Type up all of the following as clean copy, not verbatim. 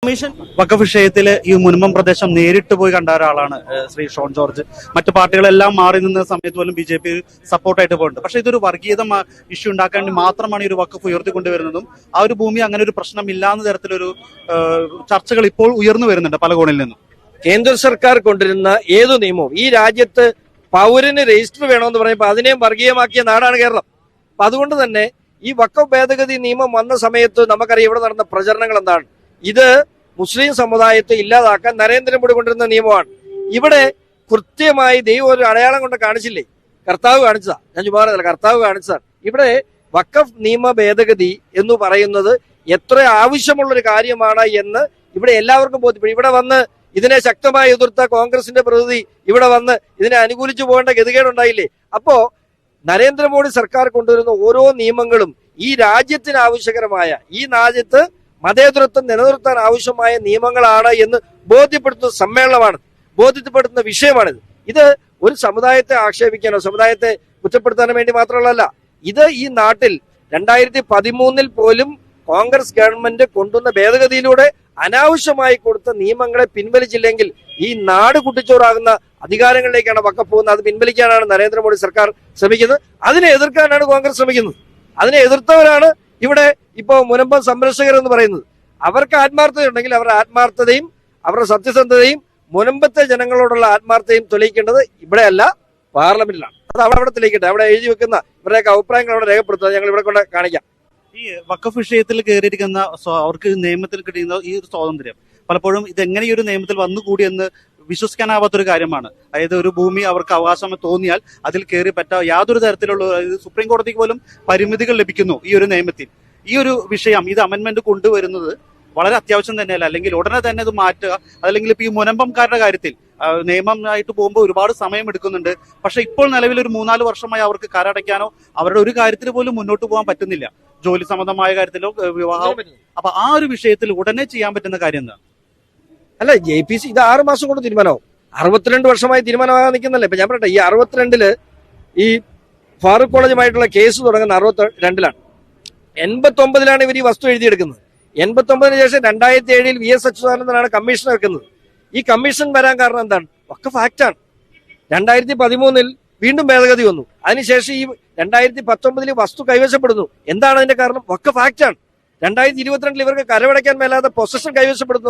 Commission വഖഫ് വിഷയത്തിൽ ഈ മുൻപം പ്രദേശം നേരിട്ട് പോയി കണ്ട ഒരാളാണ് ശ്രീ ഷോൺ ജോർജ്. മറ്റു പാർട്ടികളെല്ലാം മാറി നിന്ന സമയത്ത് പോലും BJP സപ്പോർട്ടായിട്ട് പോകുന്നുണ്ട്. പക്ഷേ ഇതൊരു വർഗീയത ഇഷ്യൂ ഉണ്ടാക്കാൻ വേണ്ടി മാത്രമാണ് ഈ ഒരു വഖഫ് ഉയർത്തിക്കൊണ്ടുവരുന്നതും ആ ഒരു ഭൂമി അങ്ങനെ ഒരു പ്രശ്നമില്ലാന്ന തരത്തിലൊരു ചർച്ചകൾ ഇപ്പോൾ ഉയർന്നു വരുന്നുണ്ട് പല കോണിൽ നിന്നും. കേന്ദ്ര സർക്കാർ കൊണ്ടുവരുന്ന ഏതു നിയമവും ഈ രാജ്യത്ത് പൗരന് രജിസ്റ്റർ വേണമെന്ന് പറയുമ്പോൾ അതിനെയും വർഗീയമാക്കിയ നാടാണ് കേരളം. അപ്പൊ അതുകൊണ്ട് തന്നെ ഈ വഖഫ് ഭേദഗതി നിയമം വന്ന സമയത്ത് നമുക്കറിയാം ഇവിടെ നടന്ന പ്രചരണങ്ങൾ എന്താണ്. ഇത് മുസ്ലിം സമുദായത്തെ ഇല്ലാതാക്കാൻ നരേന്ദ്രമോദി കൊണ്ടുവരുന്ന നിയമമാണ്. ഇവിടെ കൃത്യമായി ദൈവം ഒരു അടയാളം കൊണ്ട് കാണിച്ചില്ലേ, കർത്താവ് കാണിച്ചതാ, ഞാൻ ചുമ്മാ കർത്താവ് കാണിച്ചതാണ്. ഇവിടെ വഖഫ് നിയമ ഭേദഗതി എന്ന് പറയുന്നത് എത്ര ആവശ്യമുള്ളൊരു കാര്യമാണ് എന്ന് ഇവിടെ എല്ലാവർക്കും ബോധ്യപ്പെടും. ഇവിടെ വന്ന് ഇതിനെ ശക്തമായി എതിർത്ത കോൺഗ്രസിന്റെ പ്രതിനിധി ഇവിടെ വന്ന് ഇതിനെ അനുകൂലിച്ചു പോകേണ്ട ഗതികേടുണ്ടായില്ലേ. അപ്പോ നരേന്ദ്രമോദി സർക്കാർ കൊണ്ടുവരുന്ന ഓരോ നിയമങ്ങളും ഈ രാജ്യത്തിന് ആവശ്യകരമായ, ഈ രാജ്യത്ത് മതേതരത്വം നിലനിർത്താൻ ആവശ്യമായ നിയമങ്ങളാണ് എന്ന് ബോധ്യപ്പെടുത്തുന്ന സമ്മേളനമാണ്, ബോധ്യപ്പെടുത്തുന്ന വിഷയമാണിത്. ഇത് ഒരു സമുദായത്തെ ആക്ഷേപിക്കാനോ സമുദായത്തെ കുറ്റപ്പെടുത്താനോ വേണ്ടി മാത്രമല്ല, ഇത് ഈ നാട്ടിൽ 2013 പോലും കോൺഗ്രസ് ഗവൺമെന്റ് കൊണ്ടുവന്ന ഭേദഗതിയിലൂടെ അനാവശ്യമായി കൊടുത്ത നിയമങ്ങളെ പിൻവലിച്ചില്ലെങ്കിൽ ഈ നാട് കുട്ടിച്ചോറാകുന്ന അധികാരങ്ങളിലേക്കാണ് വഖഫ് പോകുന്നത്. അത് പിൻവലിക്കാനാണ് നരേന്ദ്രമോദി സർക്കാർ ശ്രമിക്കുന്നത്. അതിനെ എതിർക്കാനാണ് കോൺഗ്രസ് ശ്രമിക്കുന്നത്. അതിനെ എതിർത്തവരാണ് ഇവിടെ ഇപ്പോ മുനമ്പം സംരക്ഷകർ എന്ന് പറയുന്നത്. അവർക്ക് ആത്മാർത്ഥതയുണ്ടെങ്കിൽ അവരുടെ ആത്മാർത്ഥതയും അവരുടെ സത്യസന്ധതയും മുനമ്പത്തെ ജനങ്ങളോടുള്ള ആത്മാർത്ഥതയും തെളിയിക്കേണ്ടത് ഇവിടെയല്ല, പാർലമെന്റിലാണ്. അത് അവിടെ തെളിയിക്കട്ടെ. അവിടെ എഴുതി വെക്കുന്ന ഇവരുടെയൊക്കെ അഭിപ്രായങ്ങൾ അവിടെ രേഖപ്പെടുത്തുക. ഞങ്ങൾ ഇവിടെ കൊണ്ട് കാണിക്കാം. ഈ വഖഫ് വിഷയത്തിൽ കയറിയിരിക്കുന്ന അവർക്ക് നിയമത്തിൽ കിട്ടുന്ന ഈ ഒരു സ്വാതന്ത്ര്യം പലപ്പോഴും ഇതെങ്ങനെ ഈ ഒരു നിയമത്തിൽ വന്നുകൂടിയെന്ന് വിശ്വസിക്കാനാവാത്തൊരു കാര്യമാണ്. അതായത് ഒരു ഭൂമി അവർക്ക് അവകാശം തോന്നിയാൽ അതിൽ കയറി പറ്റാ യാതൊരു തരത്തിലുള്ള സുപ്രീം കോടതിക്ക് പോലും പരിമിതികൾ ലഭിക്കുന്നു ഈ ഒരു നിയമത്തിൽ. ഈ ഒരു വിഷയം ഇത് അമെന്റ്മെന്റ് കൊണ്ടുവരുന്നത് വളരെ അത്യാവശ്യം തന്നെയല്ല, അല്ലെങ്കിൽ ഉടനെ തന്നെ ഇത് മാറ്റുക. അതല്ലെങ്കിൽ ഇപ്പൊ ഈ മുനമ്പംകാരുടെ കാര്യത്തിൽ നിയമമായിട്ട് പോകുമ്പോൾ ഒരുപാട് സമയം എടുക്കുന്നുണ്ട്. പക്ഷെ ഇപ്പോൾ നിലവിൽ ഒരു 3-4 വർഷമായി അവർക്ക് കരടയ്ക്കാനോ അവരുടെ ഒരു കാര്യത്തിൽ പോലും മുന്നോട്ട് പോകാൻ പറ്റുന്നില്ല, ജോലി സംബന്ധമായ കാര്യത്തിലോ വിവാഹം. അപ്പൊ ആ ഒരു വിഷയത്തിൽ ഉടനെ ചെയ്യാൻ പറ്റുന്ന കാര്യം എന്താ? അല്ല, JPC ഇത് 6 മാസം കൊണ്ട് തീരുമാനമാവും. 62 വർഷമായി തീരുമാനമാകാൻ നിൽക്കുന്നല്ലേ. ഇപ്പൊ ഞാൻ പറയട്ടെ, ഈ 62 ഈ ഫാറൂഖ് കോളേജുമായിട്ടുള്ള കേസ് തുടങ്ങുന്ന 62-ലാണ്. 89-ലാണ് ഇവർ ഈ വസ്തു എഴുതിയെടുക്കുന്നത്. 89-ന് ശേഷം 2007-ൽ VS അച്യുതാനന്ദനാണ് കമ്മീഷൻ വെക്കുന്നത്. ഈ കമ്മീഷൻ വരാൻ കാരണം എന്താണ്? വഖഫ് ആക്ടാണ്. 2013-ൽ വീണ്ടും ഭേദഗതി വന്നു. അതിനുശേഷം ഈ 2019-ൽ വസ്തു കൈവശപ്പെടുന്നു. എന്താണ് അതിന്റെ കാരണം? വഖഫ് ആക്ടാണ്. 2022-ൽ ഇവർക്ക് കരമടയ്ക്കാൻ മേലാതെ പൊസഷൻ കൈവശപ്പെടുന്നു.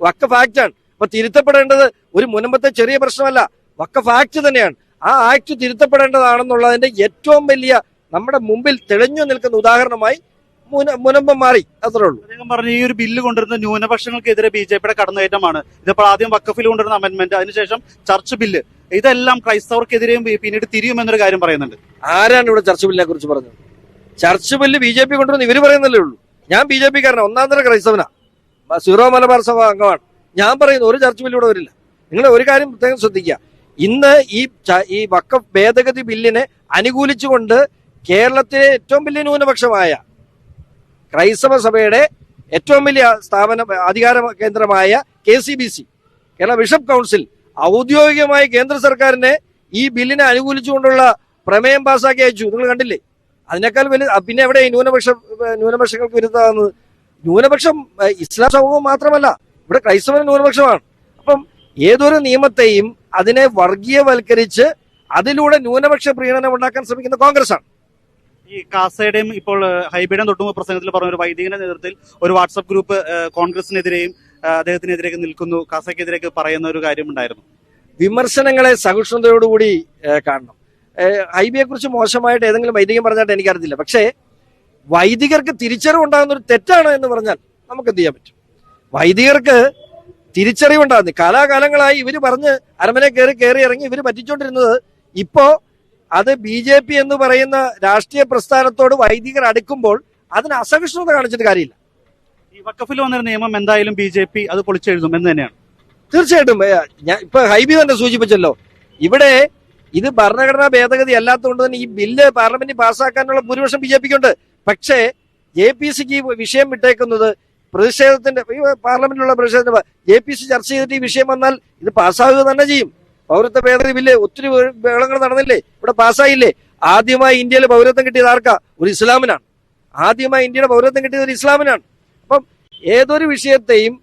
വഖഫ് ആക്ടാണ്. അപ്പൊ തിരുത്തപ്പെടേണ്ടത് ഒരു മുൻപത്തെ ചെറിയ പ്രശ്നമല്ല, വഖഫ് ആക്ട് തന്നെയാണ്. ആ ആക്ട് തിരുത്തപ്പെടേണ്ടതാണെന്നുള്ളതിന്റെ ഏറ്റവും വലിയ നമ്മുടെ മുമ്പിൽ തെളിഞ്ഞു നിൽക്കുന്ന ഉദാഹരണമായി മുനമ്പം മാറി. അത്രേ ഉള്ളൂ. അദ്ദേഹം പറഞ്ഞ ഈ ഒരു ബില്ല് കൊണ്ടുവരുന്ന ന്യൂനപക്ഷങ്ങൾക്കെതിരെ BJPയുടെ കടന്നുകയറ്റമാണ്. ഇതിപ്പോൾ ആദ്യം വഖഫിൽ കൊണ്ടുവരുന്ന അമെന്റ്മെന്റ്, അതിനുശേഷം ചർച്ച് ബില്ല്, ഇതെല്ലാം ക്രൈസ്തവർക്കെതിരെയും പിന്നീട് തിരിയുമെന്നൊരു കാര്യം പറയുന്നുണ്ട്. ആരാണ് ഇവിടെ ചർച്ച് ബില്ലിനെ കുറിച്ച് പറഞ്ഞത്? ചർച്ച് ബില്ല് BJP കൊണ്ടുവന്ന് ഇവര് പറയുന്നല്ലേ ഉള്ളൂ. ഞാൻ BJPക്കാരനാണ്, ഒന്നാം തരം ക്രൈസ്തവനാ, സീറോ മലബാർ സഭ അംഗമാണ്. ഞാൻ പറയുന്നു ഒരു ചർച്ച് ബില്ല് ഇവിടെ വരില്ല. നിങ്ങൾ ഒരു കാര്യം പ്രത്യേകം ശ്രദ്ധിക്കുക. ഇന്ന് ഈ വഖഫ് ഭേദഗതി ബില്ലിനെ അനുകൂലിച്ചുകൊണ്ട് കേരളത്തിലെ ഏറ്റവും വലിയ ന്യൂനപക്ഷമായ ക്രൈസ്തവ സഭയുടെ ഏറ്റവും വലിയ അധികാര കേന്ദ്രമായ KCBC, കേരള ബിഷപ്പ് കൗൺസിൽ, ഔദ്യോഗികമായി കേന്ദ്ര സർക്കാരിനെ ഈ ബില്ലിനെ അനുകൂലിച്ചുകൊണ്ടുള്ള പ്രമേയം പാസാക്കി അയച്ചു. നിങ്ങൾ കണ്ടില്ലേ? അതിനേക്കാൾ വലിയ പിന്നെ എവിടെ ന്യൂനപക്ഷങ്ങൾക്ക് വിരുദ്ധമാകുന്നത്? ന്യൂനപക്ഷം ഇസ്ലാം സമൂഹം മാത്രമല്ല, ഇവിടെ ക്രൈസ്തവ ന്യൂനപക്ഷമാണ്. അപ്പം ഏതൊരു നിയമത്തെയും അതിനെ വർഗീയവൽക്കരിച്ച് അതിലൂടെ ന്യൂനപക്ഷ പ്രീണനം ഉണ്ടാക്കാൻ ശ്രമിക്കുന്ന കോൺഗ്രസ് ആണ്. ഈ കാസയുടെയും ഇപ്പോൾ ഹൈബിയുടെയും തൊട്ടുമുമ്പ് പ്രസംഗത്തിൽ പറഞ്ഞ ഒരു വൈദികന്റെ നേതൃത്വത്തിൽ ഒരു വാട്സ്ആപ്പ് ഗ്രൂപ്പ് കോൺഗ്രസിനെതിരെയും അദ്ദേഹത്തിനെതിരെയൊക്കെ നിൽക്കുന്നു, കാസയ്ക്കെതിരെയൊക്കെ പറയുന്ന ഒരു കാര്യമുണ്ടായിരുന്നു. വിമർശനങ്ങളെ സഹിഷ്ണുതയോടുകൂടി കാണണം. ഹൈബിയെ കുറിച്ച് മോശമായിട്ട് ഏതെങ്കിലും വൈദികൻ പറഞ്ഞായിട്ട് എനിക്കറിയില്ല. പക്ഷേ വൈദികർക്ക് തിരിച്ചറിവുണ്ടാകുന്ന ഒരു തെറ്റാണ് എന്ന് പറഞ്ഞാൽ നമുക്ക് എന്ത് ചെയ്യാൻ പറ്റും? വൈദികർക്ക് തിരിച്ചറിവുണ്ടാകുന്നു. കാലാകാലങ്ങളായി ഇവര് പറഞ്ഞ് അരമനെ കയറി ഇറങ്ങി ഇവര് പറ്റിച്ചോണ്ടിരുന്നത്. ഇപ്പോ അത് BJP എന്ന് പറയുന്ന രാഷ്ട്രീയ പ്രസ്ഥാനത്തോട് വൈദികർ അടുക്കുമ്പോൾ അതിന് അസഹിഷ്ണുത കാണിച്ചിട്ട് കാര്യമില്ല. ഈ വഖഫിൽ വന്നൊരു നിയമം എന്തായാലും BJP അത് പൊളിച്ചെഴുതും എന്ന് തന്നെയാണ്. തീർച്ചയായിട്ടും. ഞാൻ ഇപ്പൊ ഹൈബി തന്നെ സൂചിപ്പിച്ചല്ലോ, ഇവിടെ ഇത് ഭരണഘടനാ ഭേദഗതി അല്ലാത്തതുകൊണ്ട് തന്നെ ഈ ബില്ല് പാർലമെന്റിൽ പാസ്സാക്കാനുള്ള ഭൂരിപക്ഷം BJPക്കുണ്ട്. പക്ഷേ JPCക്ക് ഈ വിഷയം വിട്ടേക്കുന്നത് പ്രതിഷേധത്തിന്റെ, പാർലമെന്റിലുള്ള പ്രതിഷേധത്തിന്റെ JPC ചർച്ച ചെയ്തിട്ട് ഈ വിഷയം വന്നാൽ ഇത് പാസ്സാവുക തന്നെ ചെയ്യും. പൗരത്വ ഭേദഗതി ബില്ല് ഒത്തിരി ബഹളങ്ങൾ നടന്നില്ലേ, ഇവിടെ പാസ്സായില്ലേ? ആദ്യമായി ഇന്ത്യയിൽ പൗരത്വം കിട്ടിയത് ആർക്കാ? ഒരു ഇസ്ലാമിനാണ്. ആദ്യമായി ഇന്ത്യയുടെ പൗരത്വം കിട്ടിയത് ഒരു ഇസ്ലാമിനാണ്. അപ്പം ഏതൊരു വിഷയത്തെയും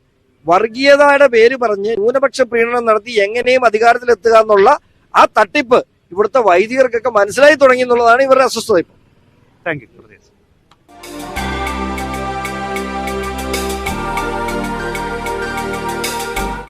വർഗീയതയുടെ പേര് പറഞ്ഞ് ന്യൂനപക്ഷ പ്രീണനം നടത്തി എങ്ങനെയും അധികാരത്തിലെത്തുക എന്നുള്ള ആ തട്ടിപ്പ് ഇവിടുത്തെ വൈദികർക്കൊക്കെ മനസ്സിലായി തുടങ്ങി എന്നുള്ളതാണ് ഇവരുടെ അസ്വസ്ഥത. Thank you.